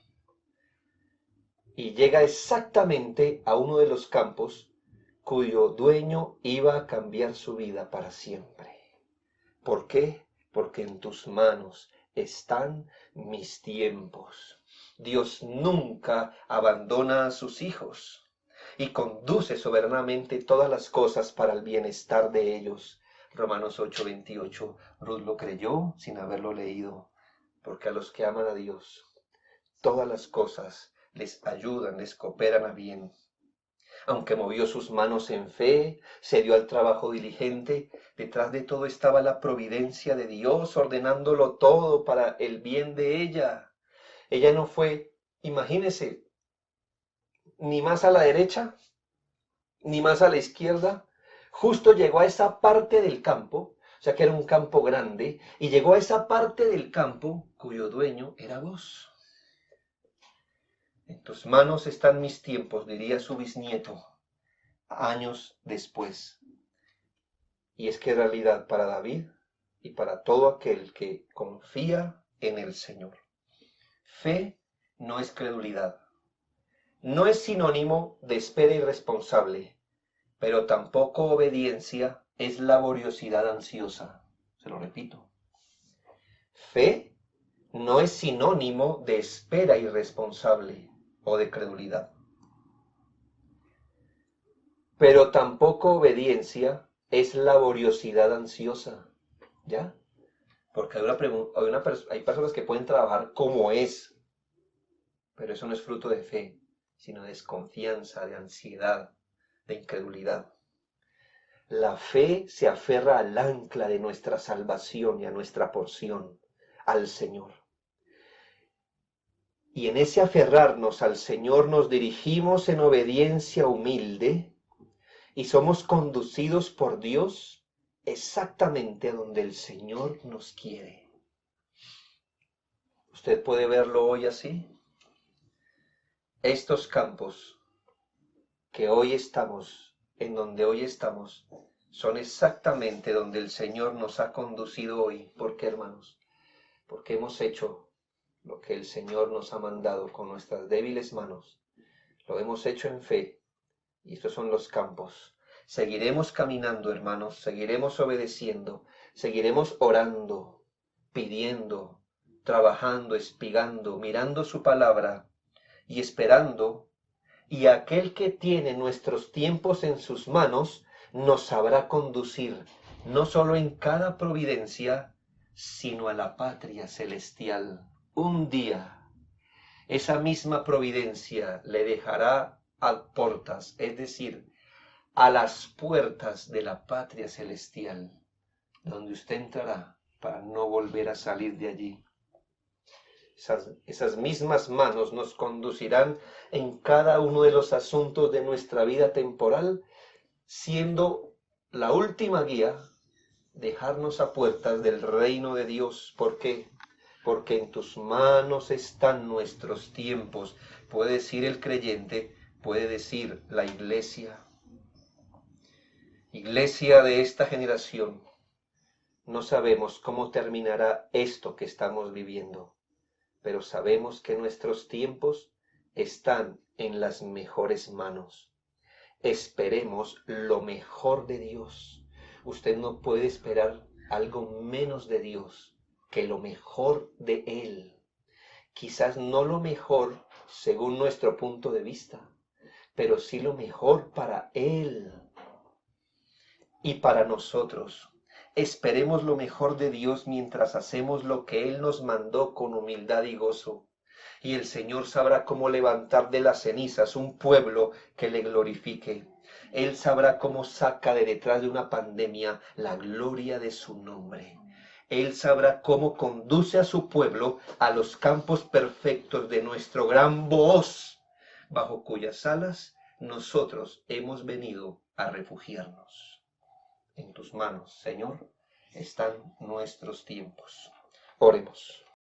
y llega exactamente a uno de los campos cuyo dueño iba a cambiar su vida para siempre. ¿Por qué? Porque en tus manos están mis tiempos. Dios nunca abandona a sus hijos y conduce soberanamente todas las cosas para el bienestar de ellos. Romanos 8:28. Ruth lo creyó sin haberlo leído, porque a los que aman a Dios, todas las cosas les ayudan, les cooperan a bien. Aunque movió sus manos en fe, se dio al trabajo diligente, detrás de todo estaba la providencia de Dios, ordenándolo todo para el bien de ella. Ella no fue, imagínese, ni más a la derecha, ni más a la izquierda. Justo llegó a esa parte del campo, o sea que era un campo grande, y llegó a esa parte del campo cuyo dueño era vos. En tus manos están mis tiempos, diría su bisnieto, años después. Y es que en realidad para David y para todo aquel que confía en el Señor, fe no es credulidad, no es sinónimo de espera irresponsable, pero tampoco obediencia es laboriosidad ansiosa. Se lo repito. Fe no es sinónimo de espera irresponsable o de credulidad, pero tampoco obediencia es laboriosidad ansiosa. ¿Ya? Porque hay personas que pueden trabajar como es, pero eso no es fruto de fe, sino de desconfianza, de ansiedad, de incredulidad. La fe se aferra al ancla de nuestra salvación y a nuestra porción, al Señor. Y en ese aferrarnos al Señor nos dirigimos en obediencia humilde y somos conducidos por Dios exactamente a donde el Señor nos quiere. ¿Usted puede verlo hoy así? Estos campos que hoy estamos, en donde hoy estamos, son exactamente donde el Señor nos ha conducido hoy. ¿Por qué, hermanos? Porque hemos hecho lo que el Señor nos ha mandado con nuestras débiles manos. Lo hemos hecho en fe. Y estos son los campos. Seguiremos caminando, hermanos, seguiremos obedeciendo, seguiremos orando, pidiendo, trabajando, espigando, mirando su palabra y esperando, y aquel que tiene nuestros tiempos en sus manos nos sabrá conducir, no solo en cada providencia, sino a la patria celestial. Un día, esa misma providencia le dejará a portas, es decir, a las puertas de la patria celestial, donde usted entrará para no volver a salir de allí. Esas mismas manos nos conducirán en cada uno de los asuntos de nuestra vida temporal, siendo la última guía dejarnos a puertas del reino de Dios. ¿Por qué? Porque en tus manos están nuestros tiempos. Puede decir el creyente, puede decir la iglesia. Iglesia de esta generación, no sabemos cómo terminará esto que estamos viviendo, pero sabemos que nuestros tiempos están en las mejores manos. Esperemos lo mejor de Dios. Usted no puede esperar algo menos de Dios que lo mejor de Él. Quizás no lo mejor según nuestro punto de vista, pero sí lo mejor para Él y para nosotros. Esperemos lo mejor de Dios mientras hacemos lo que Él nos mandó con humildad y gozo. Y el Señor sabrá cómo levantar de las cenizas un pueblo que le glorifique. Él sabrá cómo saca de detrás de una pandemia la gloria de su nombre. Él sabrá cómo conduce a su pueblo a los campos perfectos de nuestro gran Booz, bajo cuyas alas nosotros hemos venido a refugiarnos. En tus manos, Señor, están nuestros tiempos. Oremos.